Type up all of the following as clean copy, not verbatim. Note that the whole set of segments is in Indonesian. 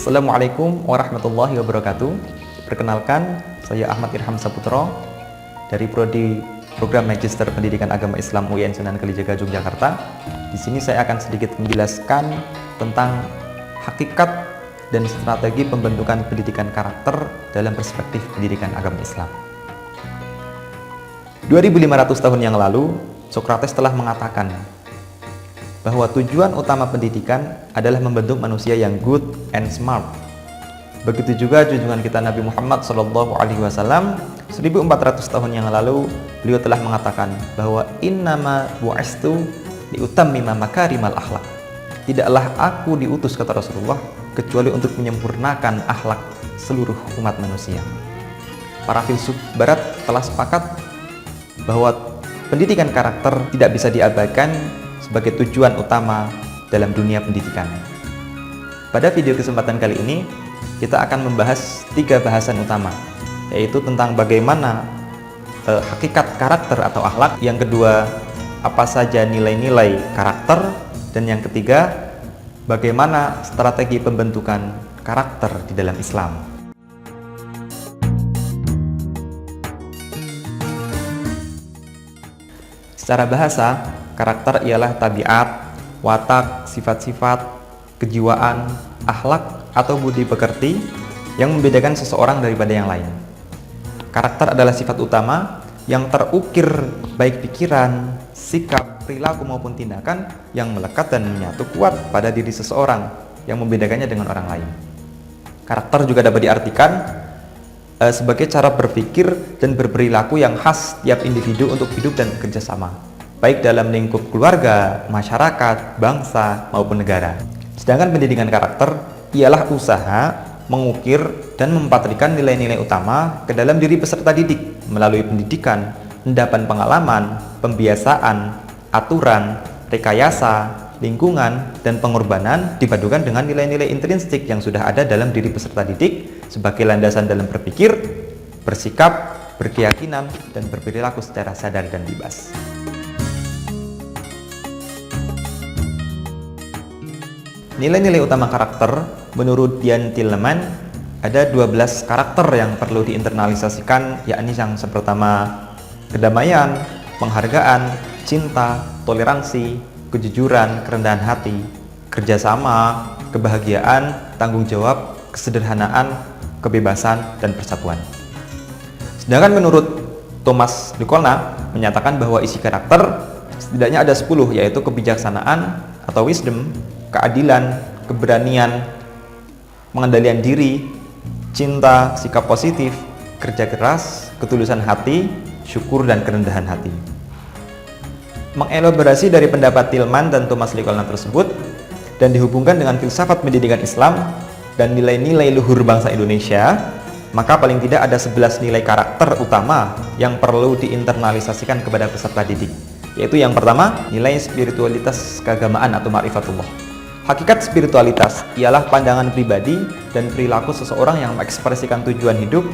Assalamualaikum warahmatullahi wabarakatuh. Perkenalkan, saya Ahmad Irham Saputro dari Prodi Program Magister Pendidikan Agama Islam UIN Sunan Kalijaga Yogyakarta. Di sini saya akan sedikit menjelaskan tentang hakikat dan strategi pembentukan pendidikan karakter dalam perspektif pendidikan agama Islam. 2500 tahun yang lalu, Socrates telah mengatakan bahwa tujuan utama pendidikan adalah membentuk manusia yang good and smart. Begitu juga junjungan kita Nabi Muhammad SAW 1400 tahun yang lalu, beliau telah mengatakan bahwa innama bu'istu liutammima makarimal akhlak. Tidaklah aku diutus, kata Rasulullah, kecuali untuk menyempurnakan akhlak seluruh umat manusia. Para filsuf barat telah sepakat bahwa pendidikan karakter tidak bisa diabaikan sebagai tujuan utama dalam dunia pendidikan. Pada video kesempatan kali ini, kita akan membahas 3 bahasan utama, yaitu tentang bagaimana hakikat karakter atau akhlak, yang kedua, apa saja nilai-nilai karakter, dan yang ketiga, bagaimana strategi pembentukan karakter di dalam Islam. Secara bahasa, karakter ialah tabiat, watak, sifat-sifat, kejiwaan, akhlak, atau budi pekerti yang membedakan seseorang daripada yang lain. Karakter adalah sifat utama yang terukir baik pikiran, sikap, perilaku maupun tindakan yang melekat dan menyatu kuat pada diri seseorang yang membedakannya dengan orang lain. Karakter juga dapat diartikan sebagai cara berpikir dan berperilaku yang khas tiap individu untuk hidup dan bekerja sama, baik dalam lingkup keluarga, masyarakat, bangsa, maupun negara. Sedangkan pendidikan karakter ialah usaha mengukir dan mempatrikan nilai-nilai utama ke dalam diri peserta didik melalui pendidikan, endapan pengalaman, pembiasaan, aturan, rekayasa, lingkungan, dan pengorbanan dipadukan dengan nilai-nilai intrinsik yang sudah ada dalam diri peserta didik sebagai landasan dalam berpikir, bersikap, berkeyakinan, dan berperilaku secara sadar dan bebas. Nilai-nilai utama karakter menurut Jan Tilleman ada 12 karakter yang perlu diinternalisasikan, yakni yang pertama kedamaian, penghargaan, cinta, toleransi, kejujuran, kerendahan hati, kerjasama, kebahagiaan, tanggung jawab, kesederhanaan, kebebasan, dan persatuan. Sedangkan menurut Thomas Nicolna menyatakan bahwa isi karakter setidaknya ada 10, yaitu kebijaksanaan atau wisdom, keadilan, keberanian, pengendalian diri, cinta, sikap positif, kerja keras, ketulusan hati, syukur, dan kerendahan hati. Mengelaborasi dari pendapat Tilleman dan Thomas Nicolna tersebut dan dihubungkan dengan filsafat pendidikan Islam dan nilai-nilai luhur bangsa Indonesia, maka paling tidak ada 11 nilai karakter utama yang perlu diinternalisasikan kepada peserta didik, yaitu yang pertama, nilai spiritualitas keagamaan atau ma'rifatullah. Hakikat spiritualitas ialah pandangan pribadi dan perilaku seseorang yang mengekspresikan tujuan hidup,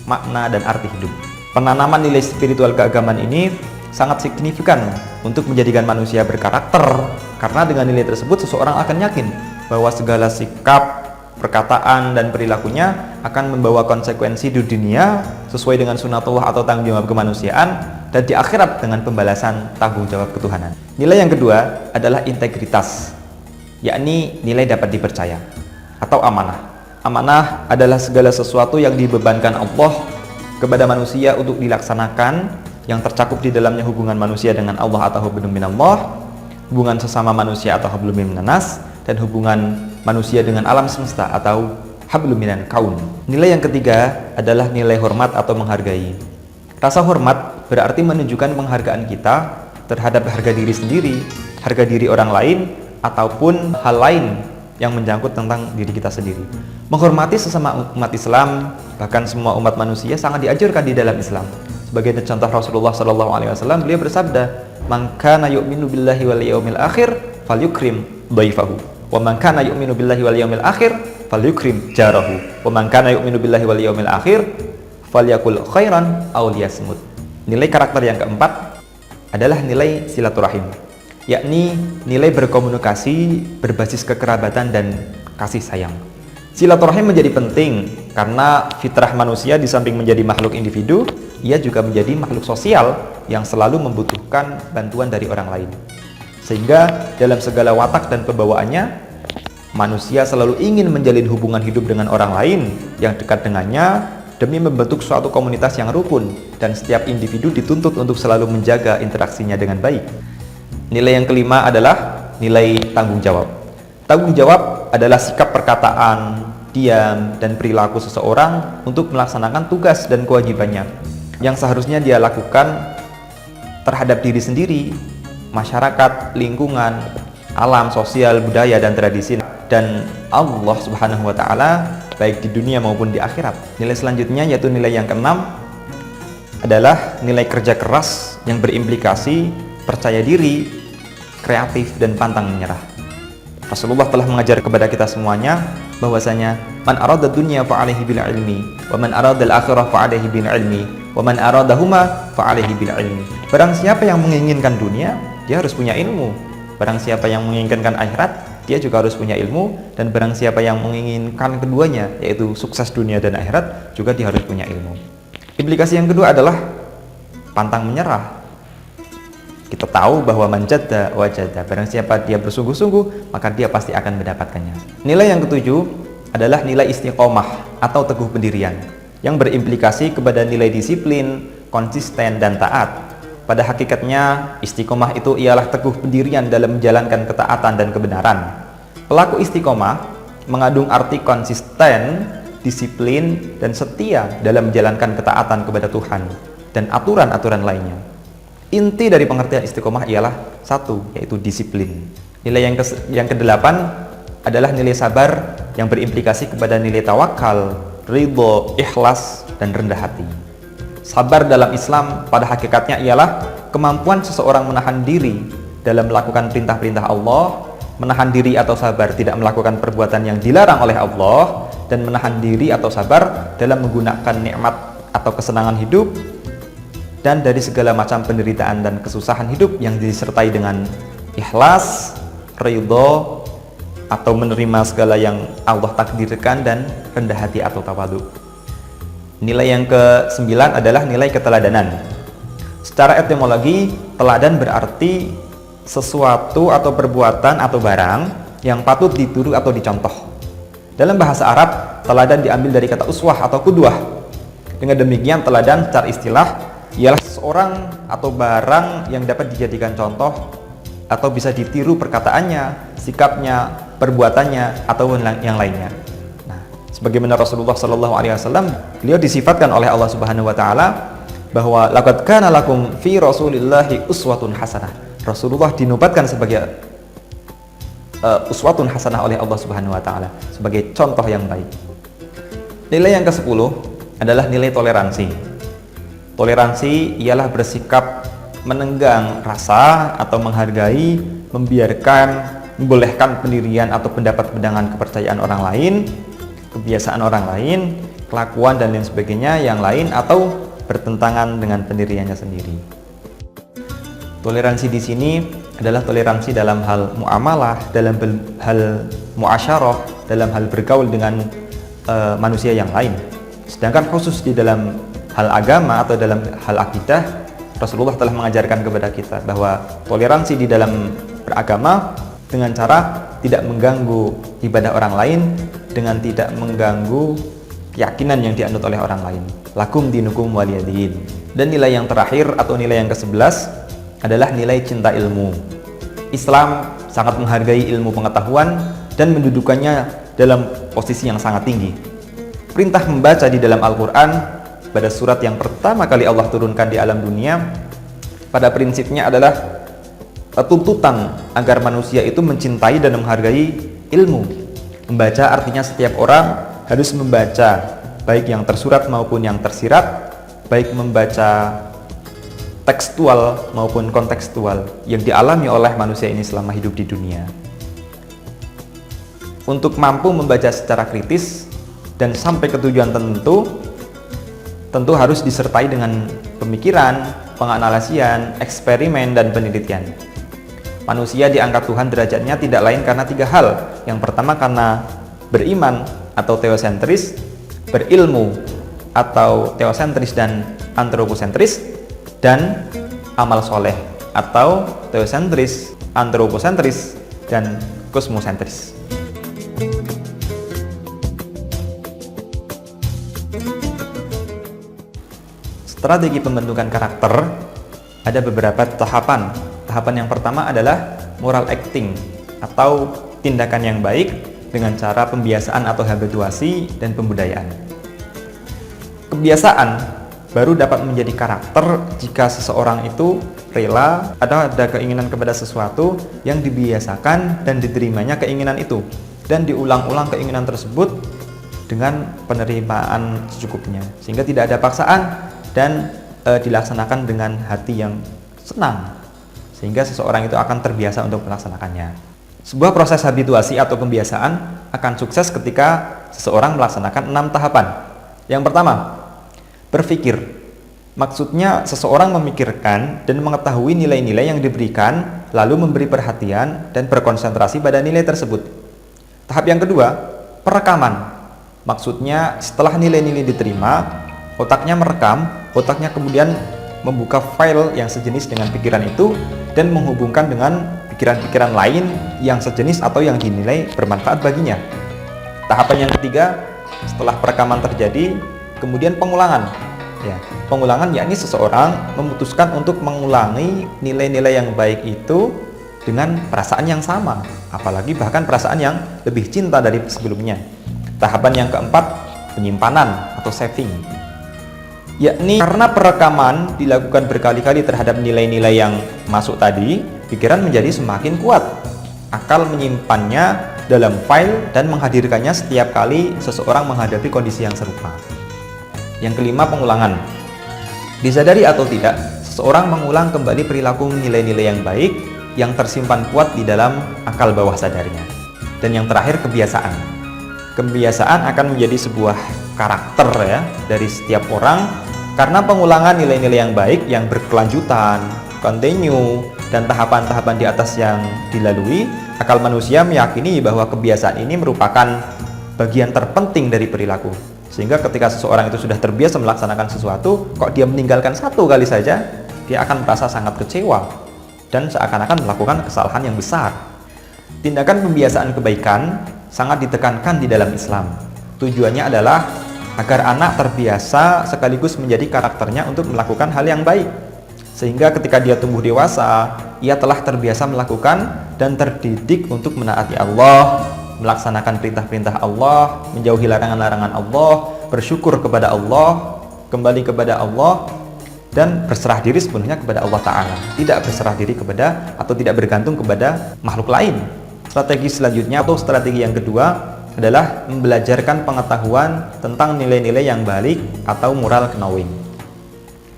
makna, dan arti hidup. Penanaman nilai spiritual keagamaan ini sangat signifikan untuk menjadikan manusia berkarakter, karena dengan nilai tersebut seseorang akan yakin bahwa segala sikap, perkataan, dan perilakunya akan membawa konsekuensi di dunia sesuai dengan sunatullah atau tanggung jawab kemanusiaan, dan di akhirat dengan pembalasan tanggung jawab ketuhanan. Nilai yang kedua adalah integritas, yakni nilai dapat dipercaya atau amanah. Amanah adalah segala sesuatu yang dibebankan Allah kepada manusia untuk dilaksanakan, yang tercakup di dalamnya hubungan manusia dengan Allah atau hablum minallah, hubungan sesama manusia atau hablum minannas, dan hubungan manusia dengan alam semesta atau hablum minan kaun. Nilai yang ketiga adalah nilai hormat atau menghargai. Rasa hormat berarti menunjukkan penghargaan kita terhadap harga diri sendiri, harga diri orang lain, ataupun hal lain yang menjangkut tentang diri kita sendiri. Menghormati sesama umat Islam, bahkan semua umat manusia, sangat diajarkan di dalam Islam. Sebagai contoh Rasulullah SAW, beliau bersabda, "Man kana yu'minu billahi wal yawmil akhir falyukrim dhaifahu, wa man kana yu'minu billahi wal yawmil akhir falyukrim jarahu, wa man kana yu'minu billahi wal yawmil akhir falyakul khairan aw liyasmut." Nilai karakter yang keempat adalah nilai silaturahim, yakni nilai berkomunikasi berbasis kekerabatan dan kasih sayang. Silaturahim menjadi penting karena fitrah manusia di samping menjadi makhluk individu, ia juga menjadi makhluk sosial yang selalu membutuhkan bantuan dari orang lain. Sehingga dalam segala watak dan pembawaannya, manusia selalu ingin menjalin hubungan hidup dengan orang lain yang dekat dengannya demi membentuk suatu komunitas yang rukun, dan setiap individu dituntut untuk selalu menjaga interaksinya dengan baik. Nilai yang kelima adalah nilai tanggung jawab. Tanggung jawab adalah sikap perkataan, diam, dan perilaku seseorang untuk melaksanakan tugas dan kewajibannya yang seharusnya dia lakukan terhadap diri sendiri, masyarakat, lingkungan, alam, sosial, budaya, dan tradisi, dan Allah Subhanahu wa Ta'ala, baik di dunia maupun di akhirat. Nilai selanjutnya yaitu nilai yang keenam adalah nilai kerja keras yang berimplikasi percaya diri, kreatif, dan pantang menyerah. Rasulullah telah mengajar kepada kita semuanya bahwasanya man arada dunya fa alaihi bil ilmi wa man arada al akhirah fa alaihi bil ilmi wa man aradahuma fa alaihi bil ilmi. Barang siapa yang menginginkan dunia, dia harus punya ilmu. Barang siapa yang menginginkan akhirat, dia juga harus punya ilmu. Dan barang siapa yang menginginkan keduanya, yaitu sukses dunia dan akhirat, juga dia harus punya ilmu. Implikasi yang kedua adalah pantang menyerah. Kita tahu bahwa man jadda wajada, barang siapa dia bersungguh-sungguh, maka dia pasti akan mendapatkannya. Nilai yang ketujuh adalah nilai istiqomah atau teguh pendirian, yang berimplikasi kepada nilai disiplin, konsisten, dan taat. Pada hakikatnya, istiqomah itu ialah teguh pendirian dalam menjalankan ketaatan dan kebenaran. Pelaku istiqomah mengandung arti konsisten, disiplin, dan setia dalam menjalankan ketaatan kepada Tuhan dan aturan-aturan lainnya. Inti dari pengertian istiqomah ialah satu, yaitu disiplin. Nilai yang kedelapan adalah nilai sabar yang berimplikasi kepada nilai tawakal, ridho, ikhlas, dan rendah hati. Sabar dalam Islam pada hakikatnya ialah kemampuan seseorang menahan diri dalam melakukan perintah-perintah Allah, menahan diri atau sabar tidak melakukan perbuatan yang dilarang oleh Allah, dan menahan diri atau sabar dalam menggunakan nikmat atau kesenangan hidup dan dari segala macam penderitaan dan kesusahan hidup yang disertai dengan ikhlas, ridho, atau menerima segala yang Allah takdirkan, dan rendah hati atau tawadu. Nilai yang ke-9 adalah nilai keteladanan. Secara etimologi, teladan berarti sesuatu atau perbuatan atau barang yang patut ditiru atau dicontoh. Dalam bahasa Arab, teladan diambil dari kata uswah atau qudwah. Dengan demikian, teladan secara istilah ialah seseorang atau barang yang dapat dijadikan contoh atau bisa ditiru perkataannya, sikapnya, perbuatannya, atau yang lainnya. Nah, sebagaimana Rasulullah SAW, beliau disifatkan oleh Allah Subhanahu wa Ta'ala bahwa laqad kana lakum fi Rasulillahi uswatun hasanah. Rasulullah dinobatkan sebagai uswatun hasanah oleh Allah Subhanahu wa Ta'ala, sebagai contoh yang baik. Nilai yang ke-10 adalah nilai toleransi. Toleransi ialah bersikap menenggang rasa atau menghargai, membiarkan, membolehkan pendirian atau pendapat-pandangan kepercayaan orang lain, kebiasaan orang lain, kelakuan dan lain sebagainya yang lain atau bertentangan dengan pendiriannya sendiri. Toleransi di sini adalah toleransi dalam hal muamalah, dalam hal muasyarah, dalam hal bergaul dengan manusia yang lain. Sedangkan khusus di dalam hal agama atau dalam hal akidah, Rasulullah telah mengajarkan kepada kita bahwa toleransi di dalam beragama dengan cara tidak mengganggu ibadah orang lain, dengan tidak mengganggu keyakinan yang dianut oleh orang lain. Lakum dinukum waliyadin. Dan nilai yang terakhir atau nilai yang ke-11 adalah nilai cinta ilmu. Islam sangat menghargai ilmu pengetahuan dan mendudukannya dalam posisi yang sangat tinggi. Perintah membaca di dalam Al-Quran pada surat yang pertama kali Allah turunkan di alam dunia, pada prinsipnya adalah tuntutan agar manusia itu mencintai dan menghargai ilmu. Membaca artinya setiap orang harus membaca, baik yang tersurat maupun yang tersirat, baik membaca tekstual maupun kontekstual yang dialami oleh manusia ini selama hidup di dunia. Untuk mampu membaca secara kritis dan sampai ke tujuan tentu harus disertai dengan pemikiran, penganalisian, eksperimen, dan penelitian. Manusia diangkat Tuhan derajatnya tidak lain karena 3 hal. Yang pertama karena beriman atau teosentris, berilmu atau teosentris dan antroposentris, dan amal soleh atau teosentris, antroposentris, dan kosmosentris. Strategi pembentukan karakter ada beberapa tahapan. Tahapan yang pertama adalah moral acting atau tindakan yang baik dengan cara pembiasaan atau habituasi dan pembudayaan. Kebiasaan baru dapat menjadi karakter jika seseorang itu rela atau ada keinginan kepada sesuatu yang dibiasakan dan diterimanya keinginan itu, dan diulang-ulang keinginan tersebut dengan penerimaan secukupnya, sehingga tidak ada paksaan dan dilaksanakan dengan hati yang senang, sehingga seseorang itu akan terbiasa untuk melaksanakannya. Sebuah proses habituasi atau pembiasaan akan sukses ketika seseorang melaksanakan 6 tahapan. Yang pertama, berpikir. Maksudnya seseorang memikirkan dan mengetahui nilai-nilai yang diberikan, lalu memberi perhatian dan berkonsentrasi pada nilai tersebut. Tahap yang kedua, perekaman. Maksudnya setelah nilai-nilai diterima, otaknya merekam, otaknya kemudian membuka file yang sejenis dengan pikiran itu dan menghubungkan dengan pikiran-pikiran lain yang sejenis atau yang dinilai bermanfaat baginya. Tahapan yang ketiga, setelah perekaman terjadi, kemudian pengulangan. Pengulangan yakni seseorang memutuskan untuk mengulangi nilai-nilai yang baik itu dengan perasaan yang sama, apalagi bahkan perasaan yang lebih cinta dari sebelumnya. Tahapan yang keempat, penyimpanan atau saving. Yakni karena perekaman dilakukan berkali-kali terhadap nilai-nilai yang masuk tadi, pikiran menjadi semakin kuat. Akal menyimpannya dalam file dan menghadirkannya setiap kali seseorang menghadapi kondisi yang serupa. Yang kelima, pengulangan. Disadari atau tidak, seseorang mengulang kembali perilaku nilai-nilai yang baik yang tersimpan kuat di dalam akal bawah sadarnya. Dan yang terakhir, kebiasaan. Kebiasaan akan menjadi sebuah karakter dari setiap orang, karena pengulangan nilai-nilai yang baik yang berkelanjutan, continue, dan tahapan-tahapan di atas yang dilalui, akal manusia meyakini bahwa kebiasaan ini merupakan bagian terpenting dari perilaku. Sehingga ketika seseorang itu sudah terbiasa melaksanakan sesuatu, kok dia meninggalkan satu kali saja, dia akan merasa sangat kecewa dan seakan-akan melakukan kesalahan yang besar. Tindakan pembiasaan kebaikan sangat ditekankan di dalam Islam. Tujuannya adalah agar anak terbiasa sekaligus menjadi karakternya untuk melakukan hal yang baik, sehingga ketika dia tumbuh dewasa, ia telah terbiasa melakukan dan terdidik untuk menaati Allah, melaksanakan perintah-perintah Allah, menjauhi larangan-larangan Allah, bersyukur kepada Allah, kembali kepada Allah, dan berserah diri sepenuhnya kepada Allah Ta'ala, tidak berserah diri kepada atau tidak bergantung kepada makhluk lain. Strategi selanjutnya atau strategi yang kedua adalah membelajarkan pengetahuan tentang nilai-nilai yang baik atau moral knowing.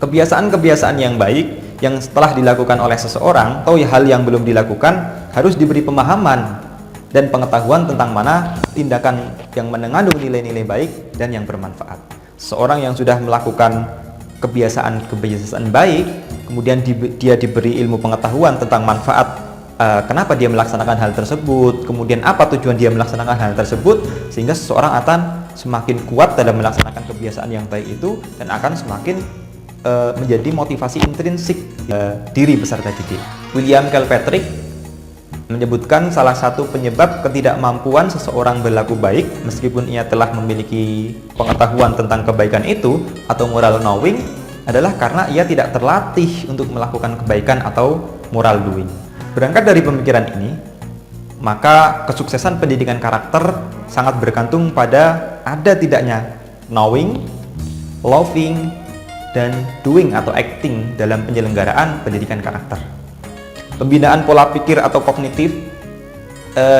Kebiasaan-kebiasaan yang baik yang setelah dilakukan oleh seseorang atau hal yang belum dilakukan harus diberi pemahaman dan pengetahuan tentang mana tindakan yang mengandung nilai-nilai baik dan yang bermanfaat. Seorang yang sudah melakukan kebiasaan-kebiasaan baik, kemudian dia diberi ilmu pengetahuan tentang manfaat kenapa dia melaksanakan hal tersebut, kemudian apa tujuan dia melaksanakan hal tersebut, sehingga seseorang akan semakin kuat dalam melaksanakan kebiasaan yang baik itu dan akan semakin menjadi motivasi intrinsik diri beserta didik. William Kilpatrick menyebutkan salah satu penyebab ketidakmampuan seseorang berlaku baik meskipun ia telah memiliki pengetahuan tentang kebaikan itu atau moral knowing adalah karena ia tidak terlatih untuk melakukan kebaikan atau moral doing. Berangkat dari pemikiran ini, maka kesuksesan pendidikan karakter sangat bergantung pada ada tidaknya knowing, loving, dan doing atau acting dalam penyelenggaraan pendidikan karakter. Pembinaan pola pikir atau kognitif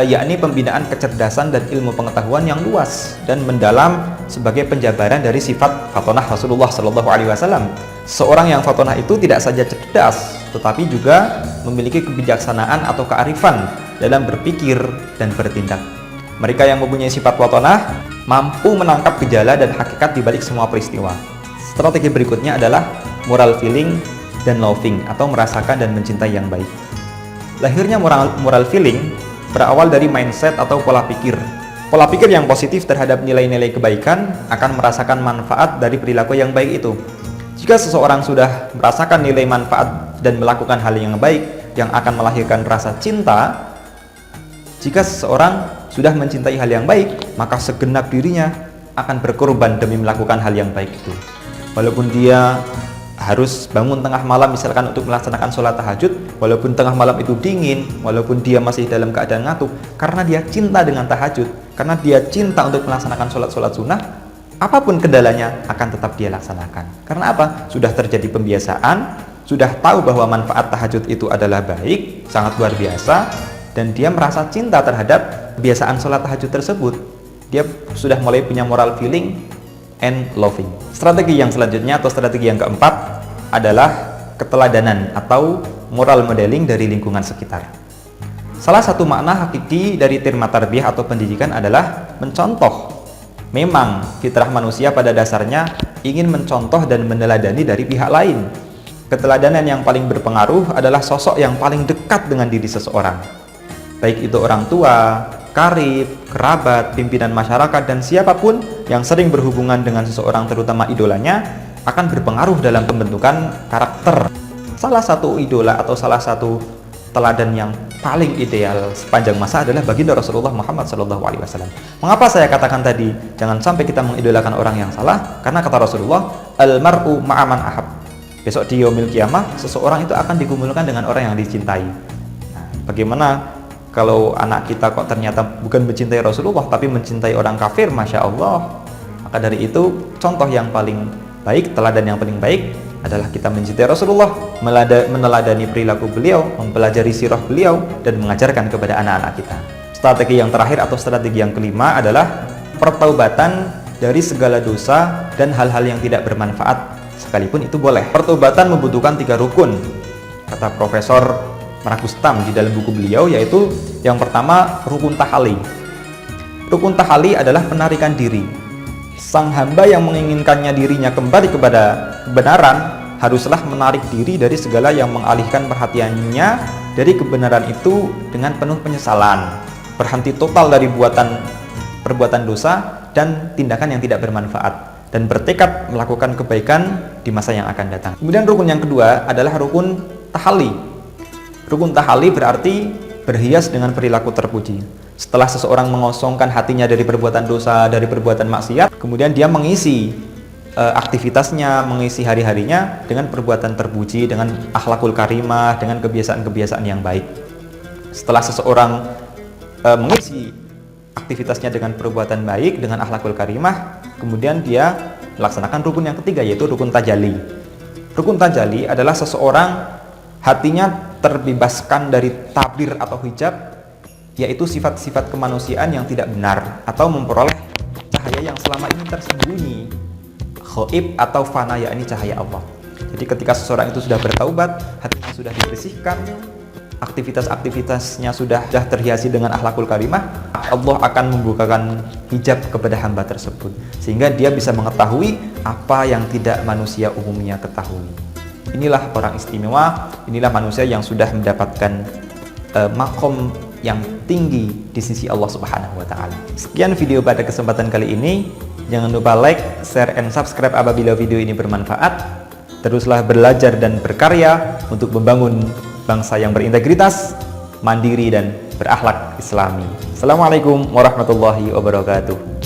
yakni pembinaan kecerdasan dan ilmu pengetahuan yang luas dan mendalam sebagai penjabaran dari sifat fatonah Rasulullah SAW. Seorang yang fatonah itu tidak saja cerdas, tetapi juga memiliki kebijaksanaan atau kearifan dalam berpikir dan bertindak. Mereka yang mempunyai sifat fatonah mampu menangkap gejala dan hakikat di balik semua peristiwa. Strategi berikutnya adalah moral feeling dan loving atau merasakan dan mencintai yang baik. Lahirnya moral feeling berawal dari mindset atau pola pikir Pola pikir yang positif terhadap nilai-nilai kebaikan akan merasakan manfaat dari perilaku yang baik itu. Jika seseorang sudah merasakan nilai manfaat dan melakukan hal yang baik yang akan melahirkan rasa cinta, jika seseorang sudah mencintai hal yang baik, maka segenap dirinya akan berkorban demi melakukan hal yang baik itu. Walaupun dia harus bangun tengah malam misalkan untuk melaksanakan sholat tahajud, walaupun tengah malam itu dingin, walaupun dia masih dalam keadaan ngantuk, karena dia cinta dengan tahajud, karena dia cinta untuk melaksanakan sholat-sholat sunnah, apapun kendalanya akan tetap dia laksanakan. Karena apa? Sudah terjadi pembiasaan, sudah tahu bahwa manfaat tahajud itu adalah baik, sangat luar biasa, dan dia merasa cinta terhadap kebiasaan sholat tahajud tersebut. Dia sudah mulai punya moral feeling and loving. Strategi yang selanjutnya atau strategi yang keempat adalah keteladanan atau moral modeling dari lingkungan sekitar. Salah satu makna hakiki dari terma tarbiyah atau pendidikan adalah mencontoh. Memang fitrah manusia pada dasarnya ingin mencontoh dan meneladani dari pihak lain. Keteladanan yang paling berpengaruh adalah sosok yang paling dekat dengan diri seseorang, baik itu orang tua, karib, kerabat, pimpinan masyarakat, dan siapapun yang sering berhubungan dengan seseorang terutama idolanya akan berpengaruh dalam pembentukan karakter. Salah satu idola atau salah satu teladan yang paling ideal sepanjang masa adalah baginda Rasulullah Muhammad SAW. Mengapa saya katakan tadi jangan sampai kita mengidolakan orang yang salah? Karena kata Rasulullah, almar'u ma'aman ahab. Besok di yaumil kiamah seseorang itu akan dikumpulkan dengan orang yang dicintai. Nah, bagaimana kalau anak kita kok ternyata bukan mencintai Rasulullah tapi mencintai orang kafir? Masya Allah. Maka dari itu contoh yang paling baik, teladan yang paling baik adalah kita mencintai Rasulullah, meneladani perilaku beliau, mempelajari sirah beliau, dan mengajarkan kepada anak-anak kita. Strategi yang terakhir atau strategi yang kelima adalah pertaubatan dari segala dosa dan hal-hal yang tidak bermanfaat, sekalipun itu boleh. Pertaubatan membutuhkan 3 rukun, kata Profesor Maragustam di dalam buku beliau, yaitu yang pertama rukun tahali. Rukun tahali adalah penarikan diri. Sang hamba yang menginginkannya dirinya kembali kepada kebenaran haruslah menarik diri dari segala yang mengalihkan perhatiannya dari kebenaran itu dengan penuh penyesalan, berhenti total dari perbuatan dosa dan tindakan yang tidak bermanfaat, dan bertekad melakukan kebaikan di masa yang akan datang. Kemudian rukun yang kedua adalah rukun tahali. Rukun tahali berarti berhias dengan perilaku terpuji. Setelah seseorang mengosongkan hatinya dari perbuatan dosa, dari perbuatan maksiat, kemudian dia mengisi aktivitasnya, mengisi hari-harinya dengan perbuatan terpuji, dengan akhlakul karimah, dengan kebiasaan-kebiasaan yang baik. Setelah seseorang mengisi aktivitasnya dengan perbuatan baik, dengan akhlakul karimah, kemudian dia melaksanakan rukun yang ketiga, yaitu rukun tajali. Rukun tajali adalah seseorang hatinya terbebaskan dari tabir atau hijab, yaitu sifat-sifat kemanusiaan yang tidak benar, atau memperoleh cahaya yang selama ini tersembunyi, ghaib atau fana, yakni cahaya Allah. Jadi ketika seseorang itu sudah bertaubat, hatinya sudah dibersihkan, aktivitas-aktivitasnya sudah terhiasi dengan akhlakul karimah, Allah akan membukakan hijab kepada hamba tersebut, sehingga dia bisa mengetahui apa yang tidak manusia umumnya ketahui. Inilah orang istimewa, inilah manusia yang sudah mendapatkan makom yang tinggi di sisi Allah Subhanahu wa Ta'ala. Sekian video pada kesempatan kali ini. Jangan lupa like, share, and subscribe apabila video ini bermanfaat. Teruslah belajar dan berkarya untuk membangun bangsa yang berintegritas, mandiri, dan berakhlak Islami. Assalamualaikum warahmatullahi wabarakatuh.